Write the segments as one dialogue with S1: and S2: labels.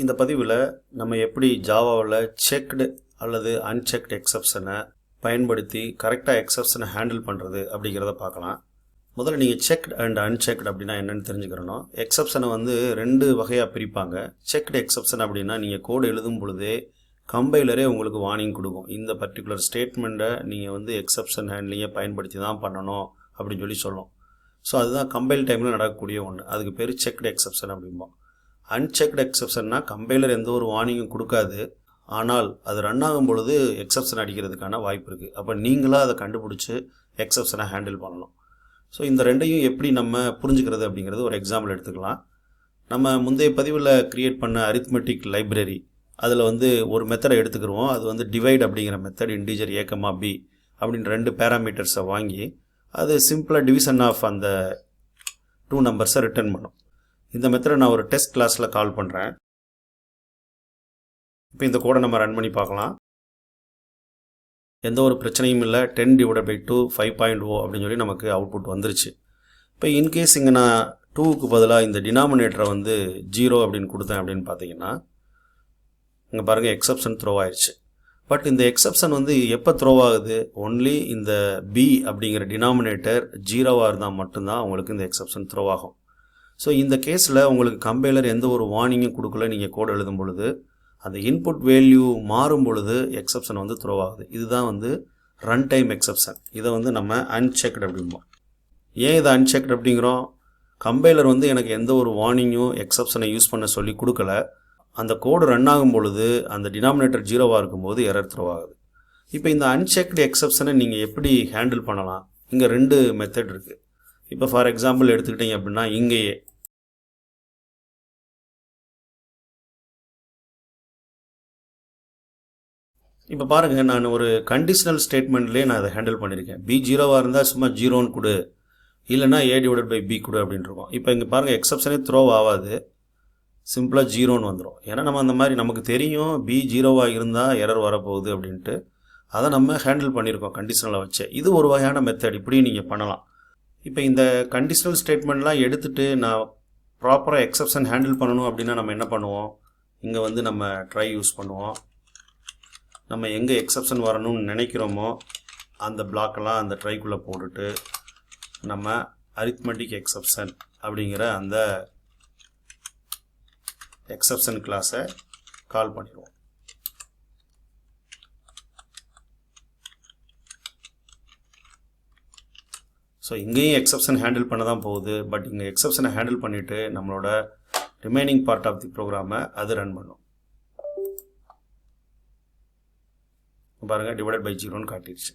S1: இந்த பதிவில் நம்ம எப்படி ஜாவாவில் செக்டு அல்லது அன்செக்ட் எக்ஸப்ஷனை பயன்படுத்தி கரெக்டாக எக்ஸப்ஷனை ஹேண்டில் பண்ணுறது அப்படிங்கிறத பார்க்கலாம். முதல்ல நீங்கள் செக்ட் அண்ட் அன்செக்ட் அப்படின்னா என்னென்னு தெரிஞ்சுக்கிறணும். எக்ஸப்ஷனை ரெண்டு வகையாக பிரிப்பாங்க. செக்டு எக்ஸப்ஷன் அப்படின்னா நீங்கள் கோடு எழுதும் பொழுதே கம்பைலரே உங்களுக்கு வார்னிங் கொடுக்கும். இந்த பர்டிகுலர் ஸ்டேட்மெண்ட்டை நீங்கள் எக்ஸப்ஷன் ஹேண்ட்லிங்கை பயன்படுத்தி தான் பண்ணணும் அப்படின்னு சொல்லி சொல்லும். ஸோ அதுதான் கம்பைல் டைமில் நடக்கக்கூடிய ஒன்று. அதுக்கு பேர் செக்டு எக்ஸப்ஷன் அப்படிம்போம். அன்செக்டு எக்ஸப்ஷன்னா கம்பைலர் எந்த ஒரு வார்னிங்கும் கொடுக்காது, ஆனால் அது ரன் ஆகும் பொழுது எக்ஸப்ஷன் அடிக்கிறதுக்கான வாய்ப்பு இருக்குது. அப்போ நீங்களாக அதை கண்டுபிடிச்சி எக்ஸப்ஷனை ஹேண்டில் பண்ணணும். ஸோ இந்த ரெண்டையும் எப்படி நம்ம புரிஞ்சுக்கிறது அப்படிங்கிறது ஒரு எக்ஸாம்பிள் எடுத்துக்கலாம். நம்ம முந்தைய பதிவில் க்ரியேட் பண்ண அரித்மெட்டிக் லைப்ரரி அதில் ஒரு மெத்தடை எடுத்துக்கிடுவோம். அது டிவைட் அப்படிங்கிற மெத்தட் இன்டீஜர் a, b அப்படின்னு ரெண்டு பேராமீட்டர்ஸை வாங்கி அது சிம்பிளாக டிவிஷன் ஆஃப் அந்த 2 நம்பர்ஸை ரிட்டர்ன் பண்ணும். இந்த மெத்தடை நான் ஒரு டெஸ்ட் கிளாஸில் கால் பண்ணுறேன். இப்போ இந்த கோடை நம்ம ரன் பண்ணி பார்க்கலாம். எந்த ஒரு பிரச்சனையும் இல்லை. 10/2 5.0 அப்படின்னு சொல்லி நமக்கு அவுட்புட் வந்துருச்சு. இப்போ இன்கேஸ் இங்கே நான் 2க்கு பதிலாக இந்த டினாமினேட்டரை 0 அப்படின்னு கொடுத்தேன் அப்படின்னு பார்த்தீங்கன்னா இங்கே பாருங்கள் எக்ஸப்ஷன் த்ரோ ஆயிடுச்சு. பட் இந்த எக்ஸப்ஷன் எப்போ த்ரோ ஆகுது? ஒன்லி இந்த b அப்படிங்கிற டினாமினேட்டர் 0வாக இருந்தால் மட்டும்தான் உங்களுக்கு இந்த எக்ஸப்ஷன் த்ரோ ஆகும். ஸோ இந்த கேஸில் உங்களுக்கு கம்பைலர் எந்த ஒரு வார்னிங்கும் கொடுக்கல. நீங்கள் கோட் எழுதும் பொழுது அந்த இன்புட் வேல்யூ மாறும் பொழுது எக்ஸப்ஷன் த்ரோ ஆகுது. இதுதான் ரன் டைம் எக்ஸப்ஷன். இதை நம்ம அன்செக்ட் அப்படிம்போம். ஏன் இதை அன்செக்ட் அப்படிங்கிறோம்? கம்பைலர் எனக்கு எந்த ஒரு வார்னிங்கும் எக்ஸப்ஷனை யூஸ் பண்ண சொல்லி கொடுக்கல. அந்த கோடு ரன் ஆகும் பொழுது அந்த டினாமினேட்டர் 0வாக இருக்கும்போது எரர் த்ரோ ஆகுது. இப்போ இந்த அன்செக்டு எக்ஸப்ஷனை நீங்கள் எப்படி ஹேண்டில் பண்ணலாம்? இங்கே 2 மெத்தட் இருக்குது. இப்போ ஃபார் எக்ஸாம்பிள் எடுத்துக்கிட்டீங்க அப்படின்னா இங்கேயே இப்போ பாருங்கள், நான் ஒரு கண்டிஷனல் ஸ்டேட்மெண்ட்லேயே நான் அதை ஹேண்டில் பண்ணியிருக்கேன். b 0வாக இருந்தால் சும்மா 0ன்னு கொடு, இல்லைனா a/b கொடு அப்படின்னு இருக்கும். இப்போ இங்கே பாருங்கள் எக்ஸப்ஷனே த்ரோ ஆகாது, சிம்பிளாக 0ன்னு வந்துடும். ஏன்னா நம்ம அந்த மாதிரி நமக்கு தெரியும் b 0வாக இருந்தால் எரர் வரப்போகுது அப்படின்ட்டு அதை நம்ம ஹேண்டில் பண்ணியிருக்கோம் கண்டிஷனலை வச்சு. இது ஒரு வகையான மெத்தட். இப்படியும் நீங்கள் பண்ணலாம். இப்போ இந்த கண்டிஷனல் ஸ்டேட்மெண்ட்லாம் எடுத்துகிட்டு நான் ப்ராப்பராக எக்ஸப்ஷன் ஹேண்டில் பண்ணணும் அப்படின்னா நம்ம என்ன பண்ணுவோம்? இங்கே நம்ம ட்ரை யூஸ் பண்ணுவோம். நம்ம எங்கே எக்ஸப்ஷன் வரணும்னு நினைக்கிறோமோ அந்த பிளாக்கெல்லாம் அந்த ட்ரைக்குள்ளே போட்டுட்டு நம்ம அரித்மெட்டிக் எக்ஸப்ஷன் அப்படிங்கிற அந்த எக்ஸப்ஷன் கிளாஸை கால் பண்ணிடுவோம். ஸோ இங்கேயும் எக்ஸப்ஷன் ஹேண்டில் பண்ண தான் போகுது. பட் இங்கே எக்ஸப்ஷனை ஹேண்டில் பண்ணிவிட்டு நம்மளோட ரிமைனிங் பார்ட் ஆஃப் தி ப்ரோக்ராமை அது ரன் பண்ணும். பாருங்கள் /0ன்னு காட்டிடுச்சு.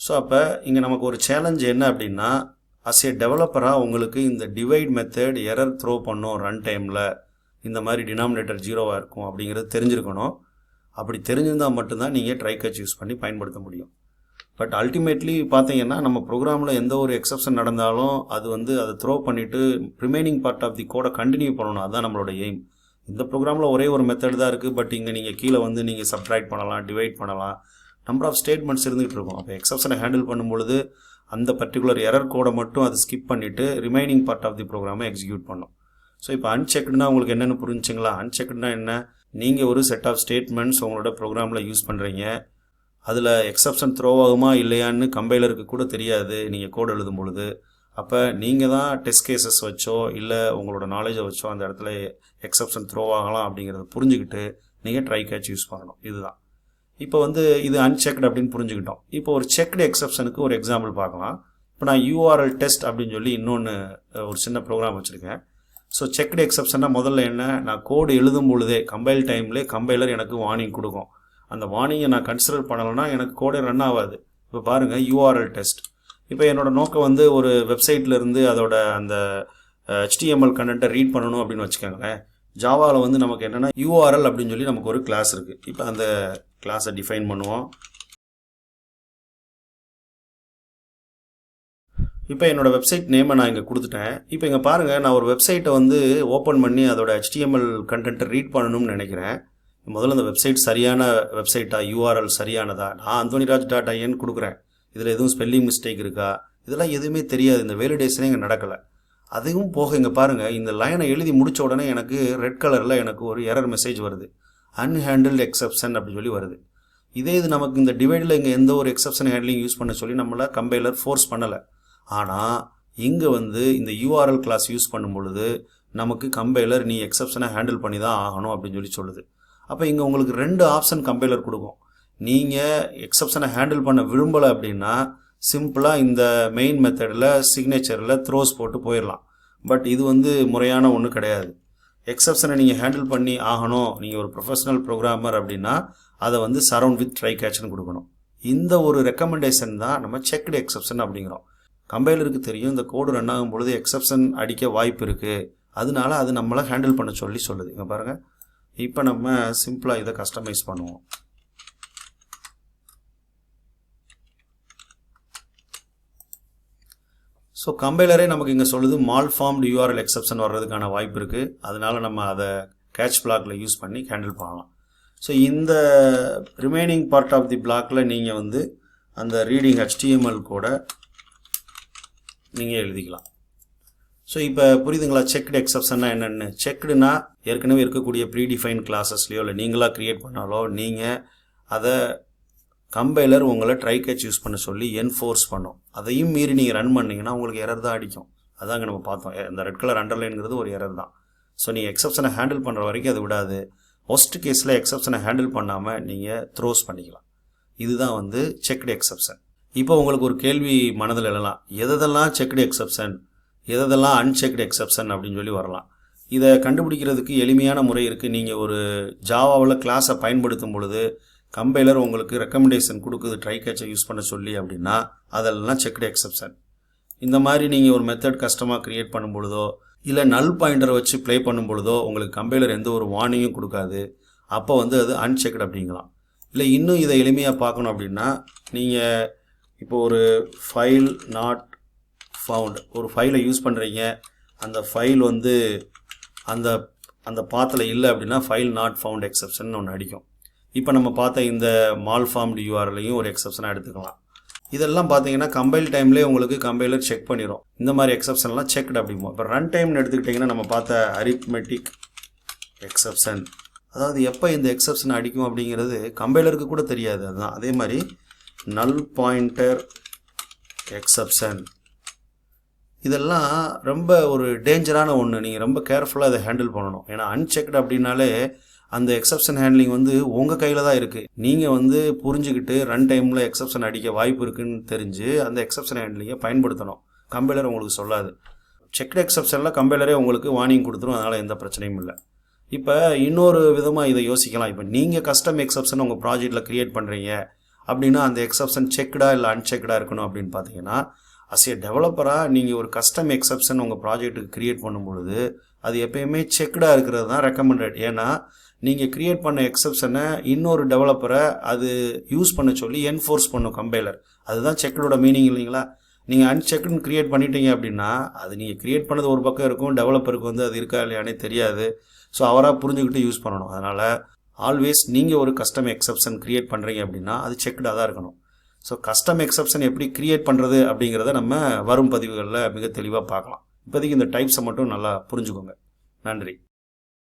S1: ஸோ அப்போ இங்கே நமக்கு ஒரு சேலஞ்ச் என்ன அப்படின்னா, அஸ் ஏ டெவலப்பராக உங்களுக்கு இந்த டிவைட் மெத்தட் எரர் த்ரோ பண்ணும் ரன் டைமில், இந்த மாதிரி டினாமினேட்டர் 0வாக இருக்கும் அப்படிங்கிறது தெரிஞ்சிருக்கணும். அப்படி தெரிஞ்சிருந்தால் மட்டும்தான் நீங்கள் ட்ரை கேட்ச் யூஸ் பண்ணி பயன்படுத்த முடியும். பட் அல்டிமேட்லி பார்த்தீங்கன்னா நம்ம ப்ரோக்ராமில் எந்த ஒரு எக்ஸப்ஷன் நடந்தாலும் அது அதை த்ரோ பண்ணிவிட்டு ரிமைனிங் பார்ட் ஆஃப் தி கோடை கண்டினியூ பண்ணணும். அதுதான் நம்மளோட எய்ம். இந்த ப்ரோக்ராமில் ஒரே ஒரு மெத்தட் தான் இருக்குது. பட் இங்கே நீங்கள் கீழே நீங்கள் சப்ட்ராக்ட் பண்ணலாம், டிவைட் பண்ணலாம், நம்பர் ஆஃப் ஸ்டேட்மெண்ட்ஸ் இருந்துகிட்டு இருக்கும். அப்போ எக்ஸப்ஷனை ஹேண்டில் பண்ணும்பொழுது அந்த பர்டிகுலர் எரர் கோடை மட்டும் அது ஸ்கிப் பண்ணிவிட்டு ரிமைனிங் பார்ட் ஆஃப் தி ப்ரோக்ராமை எக்ஸிக்யூட் பண்ணும். ஸோ இப்போ அன்செக்டுனா உங்களுக்கு என்னென்னு புரிஞ்சுங்களா? அன்செக்டுனா என்ன? நீங்கள் ஒரு செட் ஆஃப் ஸ்டேட்மெண்ட்ஸ் உங்களோட ப்ரோக்ராமில் யூஸ் பண்ணுறீங்க. அதில் எக்ஸப்ஷன் த்ரோ ஆகுமா இல்லையான்னு கம்பைலருக்கு கூட தெரியாது நீங்கள் கோட் எழுதும் பொழுது. அப்போ நீங்கள் தான் டெஸ்ட் கேசஸ் வச்சோ இல்லை உங்களோட நாலேஜை வச்சோ அந்த இடத்துல எக்ஸப்ஷன் த்ரோ ஆகலாம் அப்படிங்கிறத புரிஞ்சுக்கிட்டு நீங்கள் ட்ரை கேட்ச் யூஸ் பண்ணணும். இதுதான் இப்போ இது அன்செக்டு அப்படின்னு புரிஞ்சுக்கிட்டோம். இப்போ ஒரு செக்டு எக்ஸப்ஷனுக்கு ஒரு எக்ஸாம்பிள் பார்க்கலாம். இப்போ நான் URLTest அப்படின்னு சொல்லி இன்னொன்று ஒரு சின்ன ப்ரோக்ராம் வச்சுருக்கேன். ஸோ செக்டு எக்ஸப்ஷன்னா முதல்ல என்ன, நான் கோடு எழுதும் பொழுதே கம்பைல் டைம்லேயே கம்பைலர் எனக்கு வார்னிங் கொடுக்கும். அந்த வார்னிங்கை நான் கன்சிடர் பண்ணலைன்னா எனக்கு கோடே ரன் ஆகாது. இப்போ பாருங்கள் URLTest. இப்போ என்னோடய நோக்கம் ஒரு வெப்சைட்லேருந்து அதோட அந்த HTML கண்டென்ட்டை ரீட் பண்ணணும் அப்படின்னு வச்சுக்கோங்களேன். ஜாவாவில் நமக்கு என்னென்னா URL அப்படின்னு சொல்லி நமக்கு ஒரு கிளாஸ் இருக்குது. இப்போ அந்த கிளாஸை டிஃபைன் பண்ணுவோம். இப்போ என்னோடய வெப்சைட் நேமை நான் இங்கே கொடுத்துட்டேன். இப்போ இங்கே பாருங்கள், நான் ஒரு வெப்சைட்டை ஓப்பன் பண்ணி அதோட HTML கண்டென்ட்டை ரீட் பண்ணணும்னு நினைக்கிறேன். முதல்ல அந்த வெப்சைட் சரியான வெப்சைட்டா, URL சரியானதா, நான் Anthoniraj.in கொடுக்குறேன். இதில் எதுவும் ஸ்பெல்லிங் மிஸ்டேக் இருக்கா, இதெல்லாம் எதுவுமே தெரியாது. இந்த வேலிடேஷனே இங்கே நடக்கலை. அதுவும் போக இங்கே பாருங்கள், இந்த லைனை எழுதி முடித்த உடனே எனக்கு ரெட் கலரில் எனக்கு ஒரு எரர் மெசேஜ் வருது. அன்ஹேண்டில்டு எக்ஸப்ஷன் அப்படின்னு சொல்லி வருது. இதே இது நமக்கு இந்த டிவைடில் இங்கே எந்த ஒரு எக்ஸப்ஷன் ஹேண்ட்லிங் யூஸ் பண்ண சொல்லி நம்மளை கம்பைலர் ஃபோர்ஸ் பண்ணலை. ஆனால் இங்கே இந்த யூஆர்எல் கிளாஸ் யூஸ் பண்ணும் பொழுது நமக்கு கம்பைலர் நீ எக்ஸப்ஷனை ஹேண்டில் பண்ணி தான் ஆகணும் அப்படின்னு சொல்லுது. அப்போ இங்கே உங்களுக்கு 2 ஆப்ஷன் கம்பைலர் கொடுக்கும். நீங்கள் எக்ஸப்ஷனை ஹேண்டில் பண்ண விரும்பலை அப்படின்னா சிம்பிளாக இந்த மெயின் மெத்தடில் சிக்னேச்சரில் த்ரோஸ் போட்டு போயிடலாம். பட் இது முறையான ஒன்று கிடையாது. எக்ஸப்ஷனை நீங்கள் ஹேண்டில் பண்ணி ஆகணும், நீங்கள் ஒரு ப்ரொஃபஷனல் ப்ரோக்ராமர் அப்படின்னா அதை சரவுண்ட் வித் ட்ரை கேட்ச்னு கொடுக்கணும். இந்த ஒரு ரெக்கமெண்டேஷன் தான் நம்ம செக்டு எக்ஸப்ஷன் அப்படிங்கிறோம். கம்பைலருக்கு தெரியும் இந்த கோடு ரன் ஆகும் பொழுது எக்ஸப்ஷன் அடிக்க வாய்ப்பு இருக்குது, அதனால அது நம்மளை ஹேண்டில் பண்ண சொல்லுது. இங்கே பாருங்கள், இப்போ நம்ம சிம்பிளாக இதை கஸ்டமைஸ் பண்ணுவோம். ஸோ கம்பைலரே நமக்கு இங்கே சொல்லுது MalformedURLException வர்றதுக்கான வாய்ப்பு இருக்குது, அதனால நம்ம அதை கேட்ச் பிளாக்ல யூஸ் பண்ணி ஹேண்டில் பண்ணலாம். ஸோ இந்த ரிமைனிங் பார்ட் ஆஃப் தி பிளாக்ல நீங்கள் அந்த ரீடிங் HTML கூட நீங்கள் எழுதிக்கலாம். ஸோ இப்போ புரியுதுங்களா செக்டு எக்ஸப்ஷன்னா என்னென்னு? செக்டுனா ஏற்கனவே இருக்கக்கூடிய ப்ரீடிஃபைன் கிளாஸஸ்லையோ இல்லை நீங்களாக க்ரியேட் பண்ணாலோ நீங்கள் அதை கம்பைலர் உங்களை ட்ரை கேட்ச் யூஸ் பண்ண சொல்லி என்ஃபோர்ஸ் பண்ணும். அதையும் மீறி நீங்கள் ரன் பண்ணிங்கன்னா உங்களுக்கு எரர் தான் அடிக்கும். அதாங்க நம்ம பார்த்தோம், இந்த ரெட் கலர் அண்டர்லைனுங்கிறது ஒரு எரர் தான். ஸோ நீங்கள் எக்ஸப்ஷனை ஹேண்டில் பண்ணுற வரைக்கும் அது விடாது. ஒஸ்ட் கேஸில் எக்ஸப்ஷனை ஹேண்டில் பண்ணாமல் நீங்கள் த்ரோஸ் பண்ணிக்கலாம். இதுதான் செக்டு எக்ஸப்ஷன். இப்போ உங்களுக்கு ஒரு கேள்வி மனதில் எழலாம், எதெல்லாம் செக்டு எக்ஸப்ஷன், எதெல்லாம் அன்செக்டு எக்ஸப்ஷன் அப்படின்னு சொல்லி வரலாம். இதை கண்டுபிடிக்கிறதுக்கு எளிமையான முறை இருக்குது. நீங்கள் ஒரு ஜாவாவில் கிளாஸை பயன்படுத்தும் பொழுது கம்பைலர் உங்களுக்கு ரெக்கமெண்டேஷன் கொடுக்குது ட்ரை கேட்சை யூஸ் பண்ண சொல்லி அப்படின்னா அதெல்லாம் செக்டு எக்ஸப்ஷன். இந்த மாதிரி நீங்கள் ஒரு மெத்தட் கஸ்டமாக க்ரியேட் பண்ணும் பொழுதோ இல்லை நல் பாயிண்டரை வச்சு ப்ளே பண்ணும் பொழுதோ உங்களுக்கு கம்பைலர் எந்த ஒரு வார்னிங்கும் கொடுக்காது. அப்போ அது அன்செக்டு அப்படிங்கலாம். இல்லை இன்னும் இதை எளிமையாக பார்க்கணும் அப்படின்னா நீங்கள் இப்போ ஒரு ஃபைல் நாட் ஃபவுண்ட் ஒரு ஃபைலை யூஸ் பண்ணுறீங்க, அந்த ஃபைல் அந்த அந்த பாத்தில் இல்லை அப்படின்னா ஃபைல் நாட் ஃபவுண்ட் எக்ஸப்ஷன் ஒன்று அடிக்கும். இப்போ நம்ம பார்த்த இந்த மால்ஃபார்ம்டு யூஆர்எல்லையும் ஒரு எக்ஸப்ஷனாக எடுத்துக்கலாம். இதெல்லாம் பார்த்தீங்கன்னா கம்பைல் டைம்லேயே உங்களுக்கு கம்பைலர் செக் பண்ணிடும். இந்த மாதிரி எக்ஸப்ஷன்லாம் செக்டு அப்படிமோ. இப்போ ரன் டைம்னு எடுத்துக்கிட்டிங்கன்னா நம்ம பார்த்த அரித்மெட்டிக் எக்ஸப்ஷன், அதாவது எப்போ இந்த எக்ஸப்ஷன் அடிக்கும் அப்படிங்கிறது கம்பைலருக்கு கூட தெரியாது. அதுதான் அதே மாதிரி நல் பாயிண்டர் எக்ஸப்ஷன், இதெல்லாம் ரொம்ப ஒரு டேஞ்சரான ஒன்று. நீங்கள் ரொம்ப கேர்ஃபுல்லாக இதை ஹேண்டில் பண்ணணும். ஏன்னா அன்செக்டு அப்படின்னாலே அந்த எக்ஸப்ஷன் ஹேண்ட்லிங் உங்கள் கையில் தான் இருக்குது. நீங்கள் புரிஞ்சுக்கிட்டு ரன் டைமில் எக்ஸப்ஷன் அடிக்க வாய்ப்பு இருக்குன்னு தெரிஞ்சு அந்த எக்ஸப்ஷன் ஹேண்ட்லிங்கை பயன்படுத்தணும். கம்பைலர் உங்களுக்கு சொல்லாது. செக்டு எக்ஸப்ஷனில் கம்பைலரே உங்களுக்கு வார்னிங் கொடுத்துரும், அதனால் எந்த பிரச்சனையும் இல்லை. இப்போ இன்னொரு விதமாக இதை யோசிக்கலாம். இப்போ நீங்கள் கஸ்டம் எக்ஸப்ஷன் உங்கள் ப்ராஜெக்டில் க்ரியேட் பண்ணுறீங்க அப்படின்னா அந்த எக்ஸப்ஷன் செக்டா இல்லை அன்செக்டாக இருக்கணும் அப்படின்னு பார்த்தீங்கன்னா அஸ் ஏ டெவலப்பராக நீங்கள் ஒரு கஸ்டம் எக்ஸப்ஷன் உங்கள் ப்ராஜெக்ட்டுக்கு க்ரியேட் பண்ணும்பொழுது அது எப்பயுமே செக்டாக இருக்கிறது தான் ரெக்கமெண்டட். ஏன்னா நீங்கள் க்ரியேட் பண்ண எக்ஸப்ஷனை இன்னொரு டெவலப்பரை அது யூஸ் பண்ண சொல்லி என்ஃபோர்ஸ் பண்ணும் கம்பைலர். அதுதான் செக்டோட மீனிங் இல்லைங்களா? நீங்கள் அன்செக்டுன்னு க்ரியேட் பண்ணிட்டீங்க அப்படின்னா அது நீங்கள் க்ரியேட் பண்ணது ஒரு பக்கம் இருக்கும், டெவலப்பருக்கு அது இருக்கா இல்லையானே தெரியாது. ஸோ அவராக புரிஞ்சுக்கிட்டு யூஸ் பண்ணணும். அதனால் ஆல்வேஸ் நீங்கள் ஒரு கஸ்டம் எக்ஸப்ஷன் க்ரியேட் பண்ணுறீங்க அப்படின்னா அது செக்டாக தான் இருக்கணும். ஸோ கஸ்டம் எக்ஸப்ஷன் எப்படி க்ரியேட் பண்ணுறது அப்படிங்கிறத நம்ம வரும் பதிவுகளில் மிக தெளிவாக பார்க்கலாம். இப்போதைக்கு இந்த டைப்ஸை மட்டும் நல்லா புரிஞ்சுக்கோங்க. நன்றி.